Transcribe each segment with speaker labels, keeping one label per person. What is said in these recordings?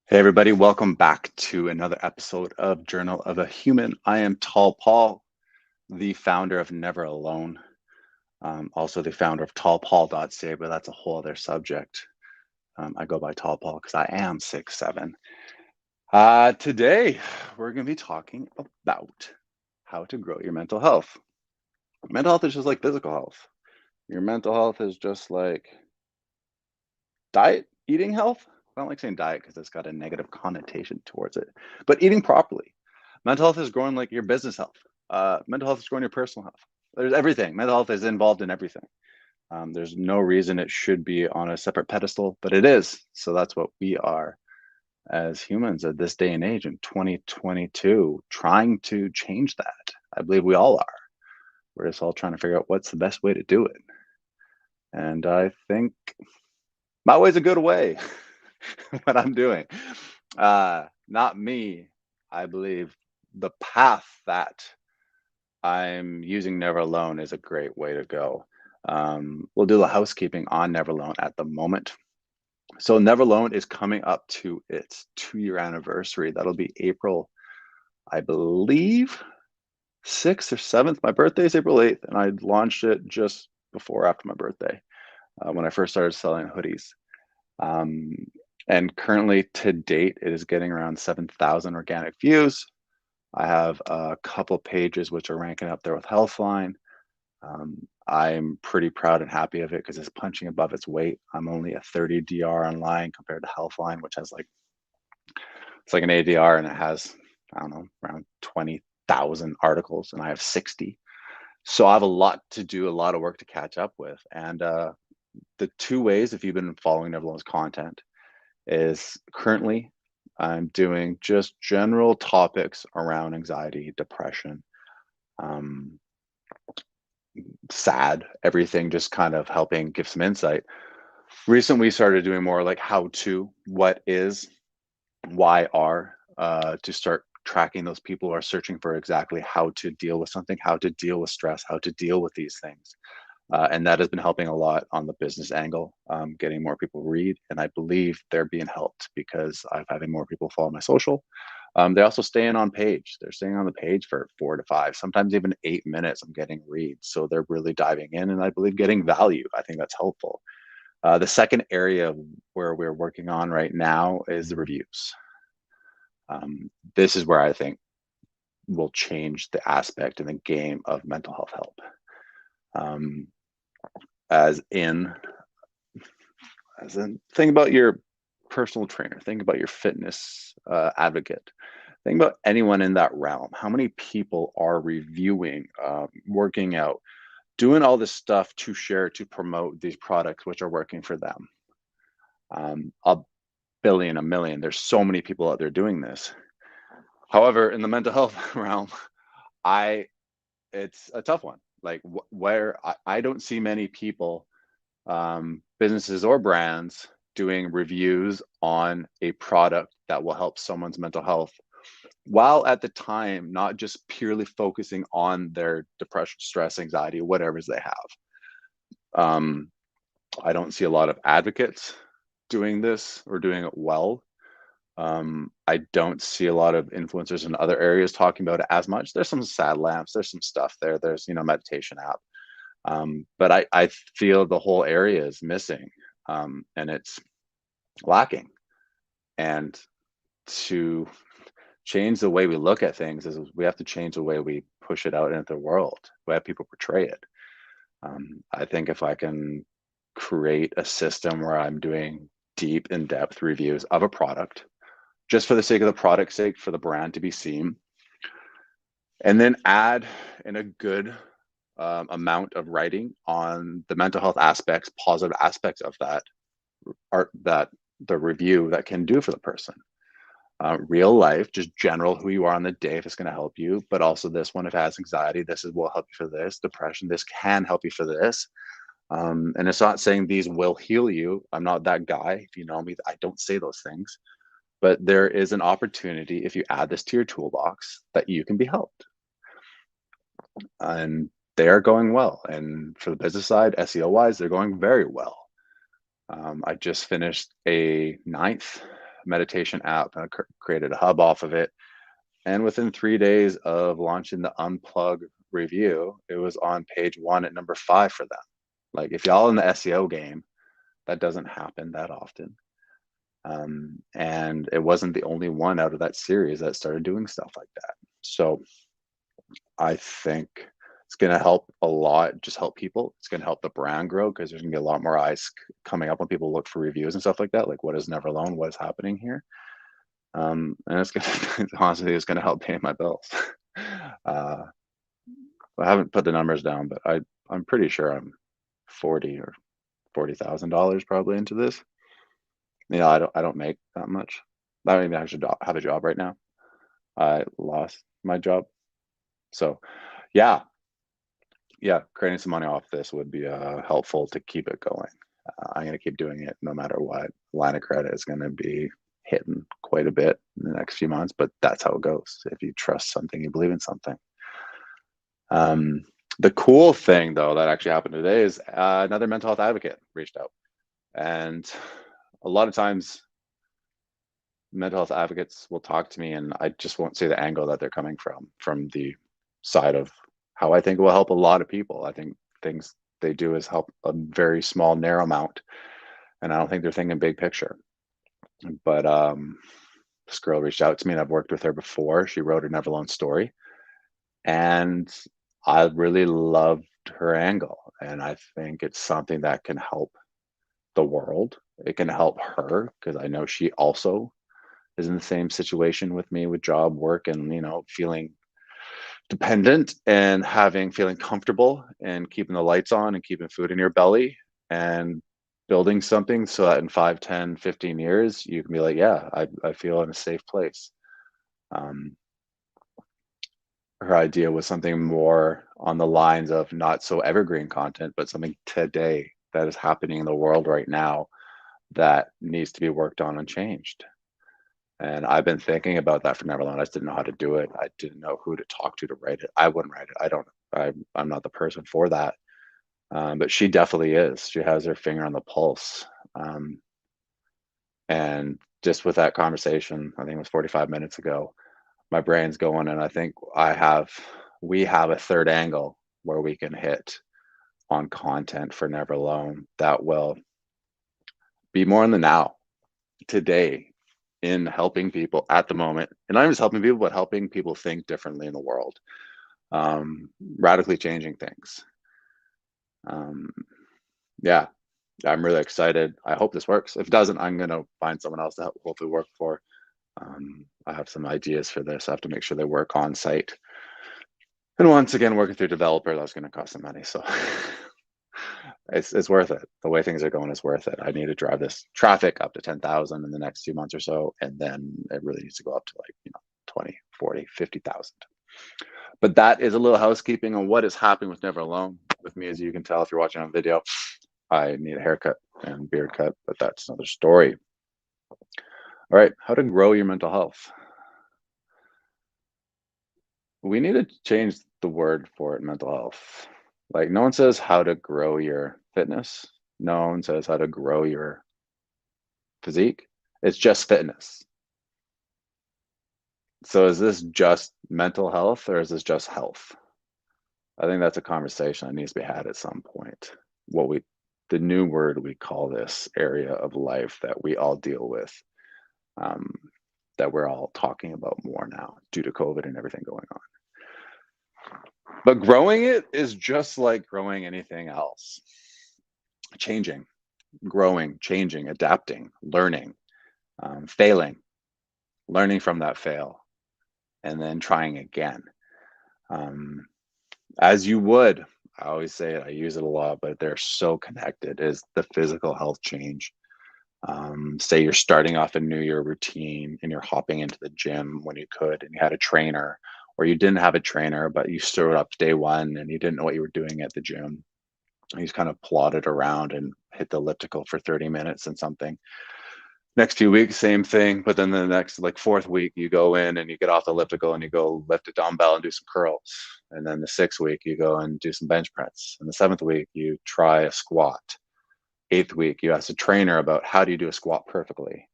Speaker 1: Hey everybody, welcome back to another episode of Journal of a Human. I am Tall Paul, the founder of Never Alone, also the founder of tallpaul.ca, but that's a whole other subject. I go by Tall Paul because I am 6'7". Today, we're going to be talking about how to grow your mental health. Mental health is just like physical health. Your mental health is just like eating health. I don't like saying diet because it's got a negative connotation towards it, but eating properly. Mental health is growing like your business health. Mental health is growing your personal health. There's everything. Mental health is involved in everything. There's no reason it should be on a separate pedestal, but it is. So that's what we are as humans at this day and age in 2022, trying to change that. I believe we all are. We're just all trying to figure out what's the best way to do it. And I think my way's a good way. What I'm doing. Not me. I believe the path that I'm using Never Alone is a great way to go. We'll do the housekeeping on Never Alone at the moment. So Never Alone is coming up to its 2-year anniversary. That'll be April, I believe, 6th or 7th. My birthday is April 8th, and I launched it just before after my birthday when I first started selling hoodies. And currently to date, it is getting around 7,000 organic views. I have a couple pages which are ranking up there with Healthline. I'm pretty proud and happy of it because it's punching above its weight. I'm only a 30 DR online compared to Healthline, which has it's like an ADR and it has, I don't know, around 20,000 articles, and I have 60. So I have a lot to do, a lot of work to catch up with. And the two ways, if you've been following Never Alone's content, is currently I'm doing just general topics around anxiety, depression, sad, everything, just kind of helping give some insight. Recently, we started doing more like how to, what is, why are, to start tracking those people who are searching for exactly how to deal with something, how to deal with stress, how to deal with these things. And that has been helping a lot on the business angle, getting more people read. And I believe they're being helped because I'm having more people follow my social. They're also staying on page. They're staying on the page for 4 to 5, sometimes even 8 minutes. I'm getting reads. So they're really diving in and I believe getting value. I think that's helpful. The second area where we're working on right now is the reviews. This is where I think will change the aspect in the game of mental health help. As in think about your personal trainer, think about your fitness advocate, think about anyone in that realm. How many people are reviewing, working out, doing all this stuff to share, to promote these products which are working for them? A billion, a million. There's so many people out there doing this. However, in the mental health realm, it's a tough one. Like where I don't see many people, businesses or brands, doing reviews on a product that will help someone's mental health, while at the time not just purely focusing on their depression, stress, anxiety, whatever they have. I don't see a lot of advocates doing this or doing it well. I don't see a lot of influencers in other areas talking about it as much. There's some sad lamps, there's some stuff there. There's, meditation app. But I feel the whole area is missing, and it's lacking. And to change the way we look at things is we have to change the way we push it out into the world, the way people portray it. I think if I can create a system where I'm doing deep, in-depth reviews of a product, just for the sake of the product's sake, for the brand to be seen, and then add in a good amount of writing on the mental health aspects, positive aspects of that art, that the review that can do for the person. Real life, just general who you are on the day, if it's going to help you, but also this one, if it has anxiety, this will help you for this. Depression, this can help you for this. And it's not saying these will heal you. I'm not that guy. If you know me, I don't say those things. But there is an opportunity, if you add this to your toolbox, that you can be helped. And they are going well. And for the business side, SEO wise, they're going very well. I just finished a 9th meditation app, and I created a hub off of it. And within 3 days of launching the Unplug review, it was on page 1 at number 5 for them. Like, if y'all in the SEO game, that doesn't happen that often. And it wasn't the only one out of that series that started doing stuff like that. So I think it's going to help a lot, just help people. It's going to help the brand grow because there's going to be a lot more eyes coming up when people look for reviews and stuff like that. Like, what is Neverlone? What is happening here? And it's going to, honestly, it's going to help pay my bills. I haven't put the numbers down, but I'm pretty sure I'm $40,000 probably into this. I don't make that much. I don't even actually have a job right now. I lost my job. So yeah, creating some money off this would be helpful to keep it going. I'm going to keep doing it no matter what. Line of credit is going to be hitting quite a bit in the next few months, but that's how it goes. If you trust something, you believe in something. The cool thing, though, that actually happened today is another mental health advocate reached out. And a lot of times mental health advocates will talk to me and I just won't see the angle that they're coming from the side of how I think it will help a lot of people. I think things they do is help a very small, narrow amount. And I don't think they're thinking big picture. But this girl reached out to me and I've worked with her before. She wrote a Neverlone story. And I really loved her angle. And I think it's something that can help the world. It can help her because I know she also is in the same situation with me with job, work, and feeling dependent and feeling comfortable and keeping the lights on and keeping food in your belly and building something so that in 5, 10, 15 years you can be like, yeah, I feel in a safe place. Her idea was something more on the lines of not so evergreen content, but something today that is happening in the world right now that needs to be worked on and changed. And I've been thinking about that for Neverland. I just didn't know how to do it. I didn't know who to talk to write it. I wouldn't write it. I'm not the person for that. But she definitely is. She has her finger on the pulse. And just with that conversation, I think it was 45 minutes ago, my brain's going, and I think we have a third angle where we can hit on content for Neverlone that will be more in the now, today, in helping people at the moment, and not just helping people, but helping people think differently in the world, radically changing things. Yeah, I'm really excited. I hope this works. If it doesn't, I'm going to find someone else to hopefully work for. I have some ideas for this. I have to make sure they work on site. And once again, working through developer, that's going to cost some money. So it's worth it. The way things are going is worth it. I need to drive this traffic up to 10,000 in the next 2 months or so. And then it really needs to go up to 20, 40, 50,000. But that is a little housekeeping on what is happening with Neverlone. With me, as you can tell, if you're watching on video, I need a haircut and beard cut, but that's another story. All right, how to grow your mental health. We need to change the word for it, mental health. Like, no one says how to grow your fitness. No one says how to grow your physique. It's just fitness. So is this just mental health or is this just health? I think that's a conversation that needs to be had at some point. The new word we call this area of life that we all deal with, that we're all talking about more now due to COVID and everything going on. But growing it is just like growing anything else. Changing, growing, changing, adapting, learning, failing, learning from that fail, and then trying again. As you would, I always say it, I use it a lot, but they're so connected, is the physical health change. Say you're starting off a new year routine and you're hopping into the gym when you could and you had a trainer, or you didn't have a trainer, but you showed up day one and you didn't know what you were doing at the gym. You just kind of plodded around and hit the elliptical for 30 minutes and something. Next few weeks, same thing. But then the next, like 4th week, you go in and you get off the elliptical and you go lift a dumbbell and do some curls. And then the 6th week, you go and do some bench press. And the 7th week, you try a squat. 8th week, you ask a trainer about how do you do a squat perfectly.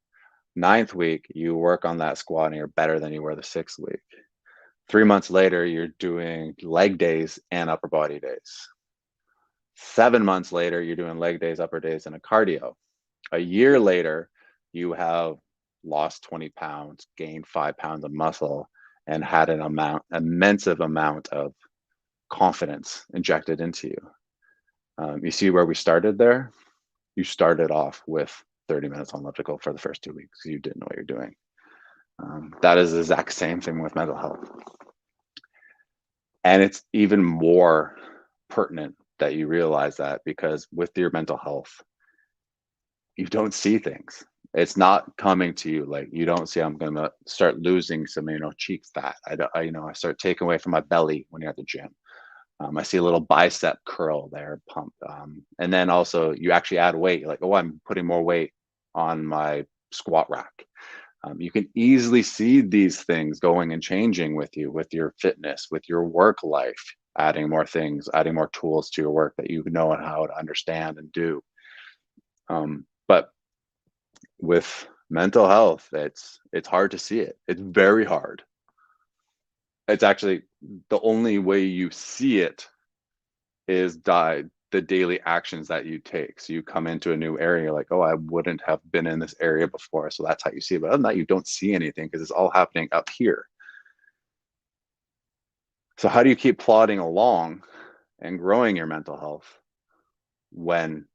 Speaker 1: Ninth week, you work on that squat and you're better than you were the 6th week. 3 months later, you're doing leg days and upper body days. 7 months later, you're doing leg days, upper days, and a cardio. A year later, you have lost 20 pounds, gained 5 pounds of muscle, and had an immense amount of confidence injected into you. You see where we started there? You started off with 30 minutes on elliptical for the first 2 weeks because you didn't know what you're doing. That is the exact same thing with mental health. And it's even more pertinent that you realize that, because with your mental health, you don't see things. It's not coming to you. Like, you don't see, I'm going to start losing some, cheek fat. I start taking away from my belly when you're at the gym. I see a little bicep curl there, pump. And then also you actually add weight. You're like, oh, I'm putting more weight on my squat rack. You can easily see these things going and changing with you, with your fitness, with your work life, adding more things, adding more tools to your work that you know how to understand and do. But with mental health, it's hard to see it. It's very hard. It's actually the only way you see it is the daily actions that you take. So you come into a new area, like, oh, I wouldn't have been in this area before. So that's how you see it. But other than that, you don't see anything because it's all happening up here. So how do you keep plodding along and growing your mental health when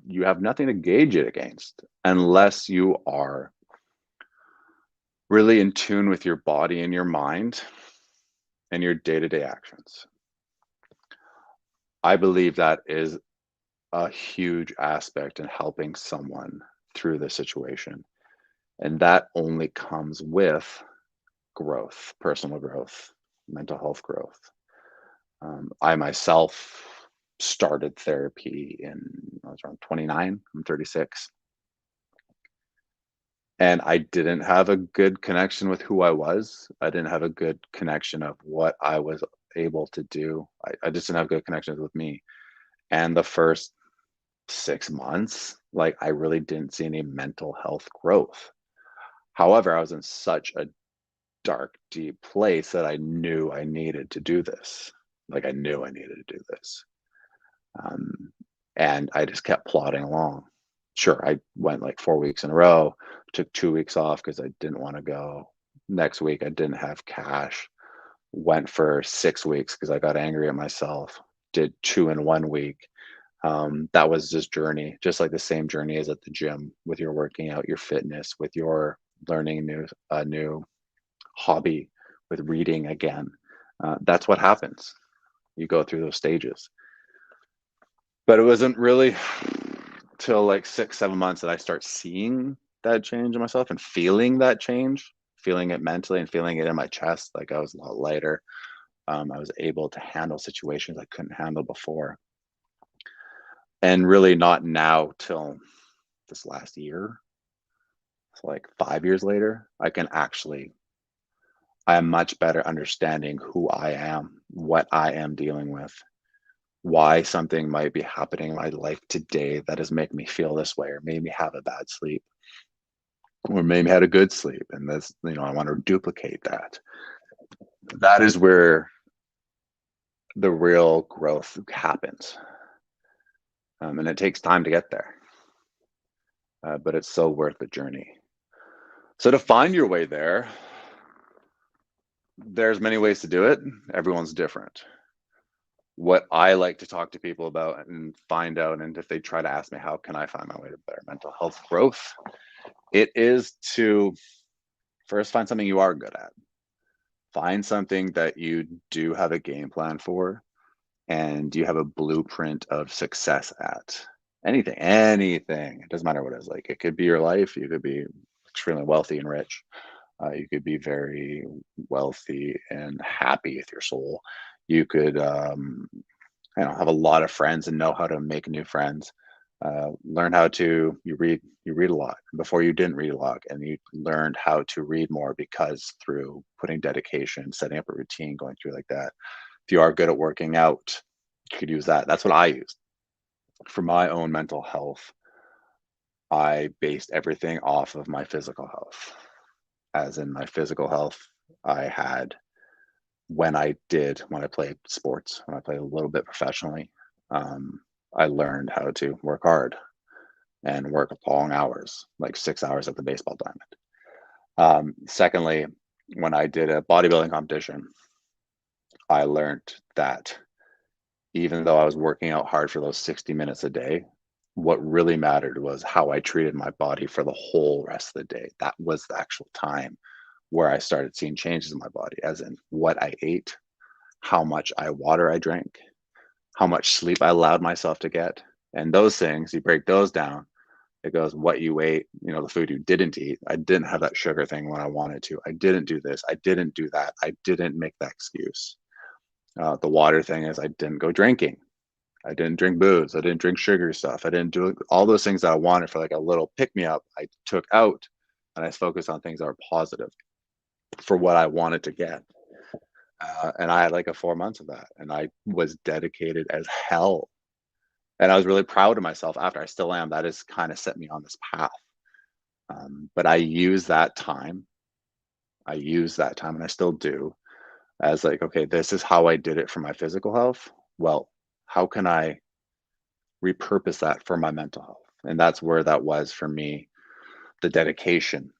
Speaker 1: you have nothing to gauge it against, unless you are really in tune with your body and your mind and your day-to-day actions? I believe that is a huge aspect in helping someone through this situation. And that only comes with growth, personal growth, mental health growth. I myself started therapy I was around 29, I'm 36. And I didn't have a good connection with who I was. I didn't have a good connection of what I was able to do. I just didn't have good connections with me. And the first 6 months, like, I really didn't see any mental health growth. However, I was in such a dark, deep place that I knew I needed to do this. Like, I knew I needed to do this. And I just kept plodding along. Sure, I went like 4 weeks in a row, took 2 weeks off because I didn't want to go. Next week, I didn't have cash. Went for 6 weeks because I got angry at myself. Did 2 in 1 week. That was this journey, just like the same journey as at the gym, with your working out, your fitness, with your learning a new hobby, with reading again. That's what happens. You go through those stages. But it wasn't really till like 6, 7 months that I start seeing that change in myself and feeling that change, feeling it mentally and feeling it in my chest. Like, I was a lot lighter. I was able to handle situations I couldn't handle before. And really not now till this last year. So like 5 years later, I am much better understanding who I am, what I am dealing with, why something might be happening in my life today that has made me feel this way, or made me have a bad sleep, or maybe had a good sleep. And this, I want to duplicate that. That is where the real growth happens. And it takes time to get there. But it's so worth the journey. So to find your way there, there's many ways to do it. Everyone's different. What I like to talk to people about and find out, and if they try to ask me, how can I find my way to better mental health growth? It is to first find something you are good at. Find something that you do have a game plan for, and you have a blueprint of success at. Anything. It doesn't matter what it is. Like, it could be your life. You could be extremely wealthy and rich. You could be very wealthy and happy with your soul. You could have a lot of friends and know how to make new friends. Learn how to you read a lot. Before, you didn't read a lot, and you learned how to read more because through putting dedication, setting up a routine, going through like that. If you are good at working out, you could use that. That's what I used for my own mental health. I based everything off of my physical health. As in my physical health, I had when I played sports, when I played a little bit professionally, um, I learned how to work hard and work long hours, like 6 hours at the baseball diamond. Secondly, when I did a bodybuilding competition, I learned that even though I was working out hard for those 60 minutes a day, what really mattered was how I treated my body for the whole rest of the day. That was the actual time where I started seeing changes in my body, as in what I ate, how much water I drank, how much sleep I allowed myself to get. And those things, you break those down, it goes what you ate, the food you didn't eat. I didn't have that sugar thing when I wanted to. I didn't do this. I didn't do that. I didn't make that excuse. The water thing is I didn't go drinking. I didn't drink booze. I didn't drink sugary stuff. I didn't do all those things that I wanted for like a little pick me up. I took out and I focused on things that were positive for what I wanted to get. And I had like 4 months of that. And I was dedicated as hell. And I was really proud of myself after. I still am. That has kind of set me on this path. But I use that time. And I still do as like, okay, this is how I did it for my physical health. Well, how can I repurpose that for my mental health? And that's where that was for me, the dedication.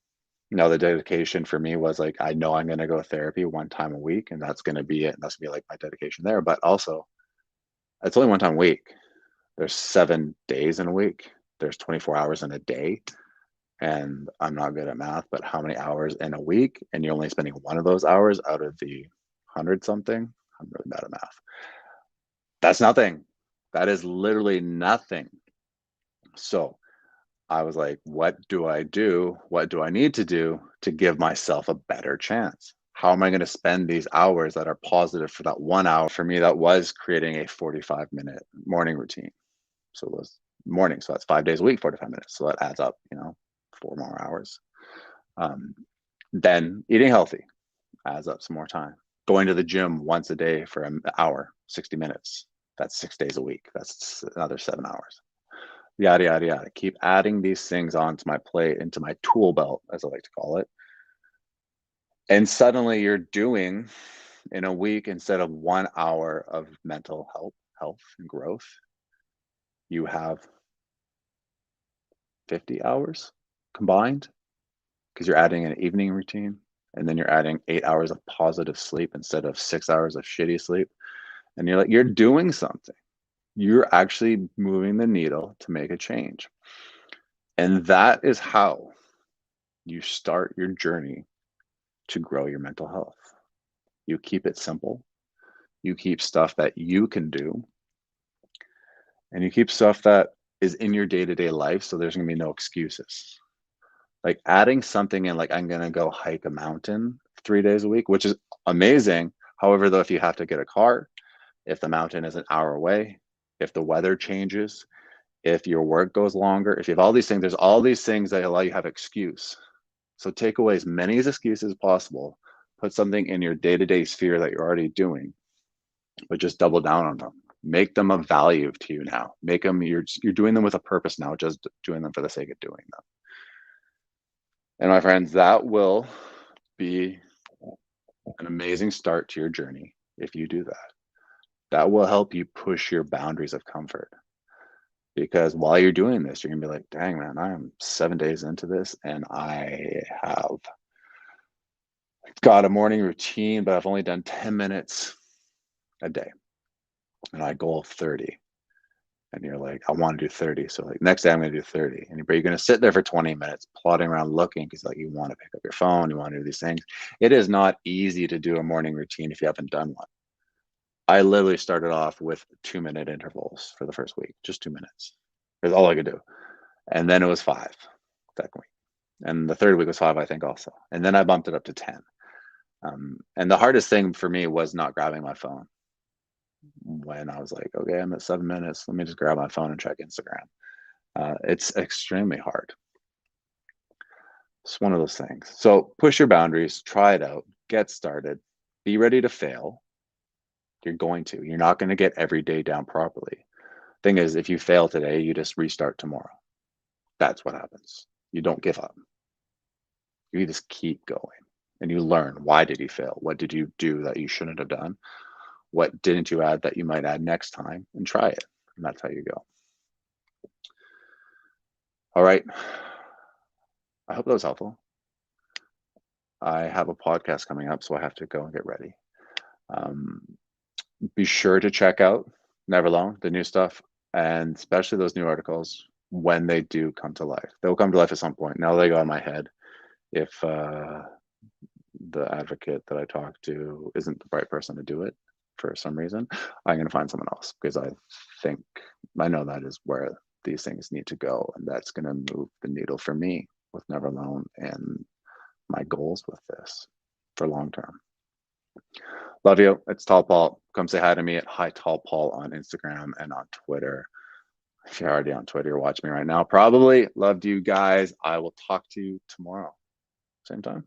Speaker 1: The dedication for me was like, I know I'm going to go to therapy 1 time a week, and that's going to be it. And that's going to be like my dedication there. But also, it's only 1 time a week. There's 7 days in a week. There's 24 hours in a day. And I'm not good at math, but how many hours in a week? And you're only spending one of those hours out of the 100 something. I'm really bad at math. That's nothing. That is literally nothing. So I was like, what do I do? What do I need to do to give myself a better chance? How am I going to spend these hours that are positive for that 1 hour? For me, that was creating a 45-minute morning routine. So it was morning. So that's 5 days a week, 45 minutes. So that adds up, 4 more hours. Then eating healthy adds up some more time. Going to the gym once a day for an hour, 60 minutes. That's 6 days a week. That's another 7 hours. Yada, yada, yada. Keep adding these things onto my plate, into my tool belt, as I like to call it. And suddenly you're doing in a week, instead of 1 hour of mental health and growth, you have 50 hours combined, because you're adding an evening routine, and then you're adding 8 hours of positive sleep instead of 6 hours of shitty sleep. And you're like, you're doing something. You're actually moving the needle to make a change. And that is how you start your journey to grow your mental health. You keep it simple. You keep stuff that you can do. And you keep stuff that is in your day-to-day life, so there's going to be no excuses. Like adding something in, like I'm going to go hike a mountain 3 days a week, which is amazing. However, though, if you have to get a car, if the mountain is an hour away, if the weather changes, if your work goes longer, if you have all these things, there's all these things that allow you to have excuse. So take away as many excuses as possible. Put something in your day-to-day sphere that you're already doing, but just double down on them. Make them of value to you now. Make them, you're doing them with a purpose now, just doing them for the sake of doing them. And my friends, that will be an amazing start to your journey if you do that. That will help you push your boundaries of comfort. Because while you're doing this, you're going to be like, dang, man, I am 7 days into this and I have got a morning routine, but I've only done 10 minutes a day. And I goal 30. And you're like, I want to do 30. So like next day I'm going to do 30. And you're going to sit there for 20 minutes plodding around looking, because like you want to pick up your phone, you want to do these things. It is not easy to do a morning routine if you haven't done one. I literally started off with 2-minute intervals for the first week, just 2 minutes. That's all I could do. And then it was 5 second week. And the third week was 5, I think, also. And then I bumped it up to 10. And the hardest thing for me was not grabbing my phone. When I was like, okay, I'm at 7 minutes, let me just grab my phone and check Instagram. It's extremely hard. It's one of those things. So push your boundaries, try it out, get started, be ready to fail. You're going to. You're not going to get every day down properly. Thing is, if you fail today, you just restart tomorrow. That's what happens. You don't give up. You just keep going and you learn. Why did you fail? What did you do that you shouldn't have done? What didn't you add that you might add next time? And try it. And that's how you go. All right. I hope that was helpful. I have a podcast coming up, so I have to go and get ready. Be sure to check out Never Alone, the new stuff, and especially those new articles when they do come to life. They'll come to life at some point. Now they go in my head. If the advocate that I talk to isn't the right person to do it for some reason, I'm going to find someone else, because I know that is where these things need to go, and that's going to move the needle for me with Never Alone and my goals with this for long term. Love you. It's Tall Paul. Come say hi to me at Hi Tall Paul on Instagram and on Twitter. If you're already on Twitter, you're watching me right now. Probably. Loved you guys. I will talk to you tomorrow. Same time.